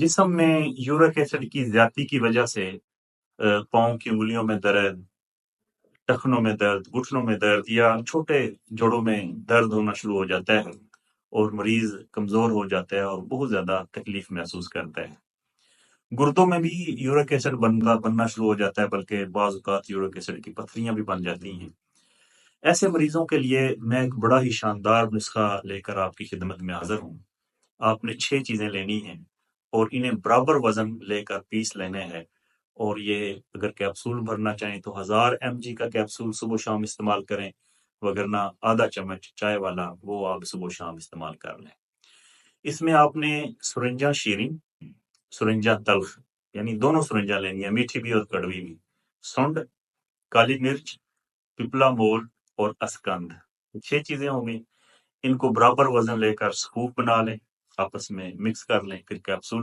جسم میں York acid کی زیادتی کی وجہ سے پاؤں کی انگلیوں میں درد، ٹخنوں میں درد، گھٹنوں میں درد یا چھوٹے جوڑوں میں درد ہونا شروع ہو جاتا ہے اور مریض کمزور ہو جاتا ہے اور بہت زیادہ تکلیف محسوس کرتا ہے۔ گردوں میں بھی یورک ایسڈ بننا شروع ہو جاتا ہے، بلکہ بعض اوقات یورک ایسڈ کی پتھریاں بھی بن جاتی ہیں۔ ایسے مریضوں کے لیے میں ایک بڑا ہی شاندار نسخہ لے کر آپ کی خدمت میں حاضر ہوں۔ آپ نے 6 چیزیں لینی ہیں اور انہیں برابر وزن لے کر پیس لینے ہیں، اور یہ اگر کیپسول بھرنا چاہیں تو 1000 mg کا کیپسول صبح و شام استعمال کریں، وگرنہ آدھا چمچ چائے والا وہ آپ صبح و شام استعمال کر لیں۔ اس میں آپ نے سرنجا شیریں، سرنجا تلخ، یعنی دونوں سرنجا لینی ہے، میٹھی بھی اور کڑوی بھی، سونڈ، کالی مرچ، پپلا مول اور اسکند، 6 چیزیں ہوں گی۔ ان کو برابر وزن لے کر سکوپ بنا لیں، آپس میں مکس کر لیں، پھر کیپسول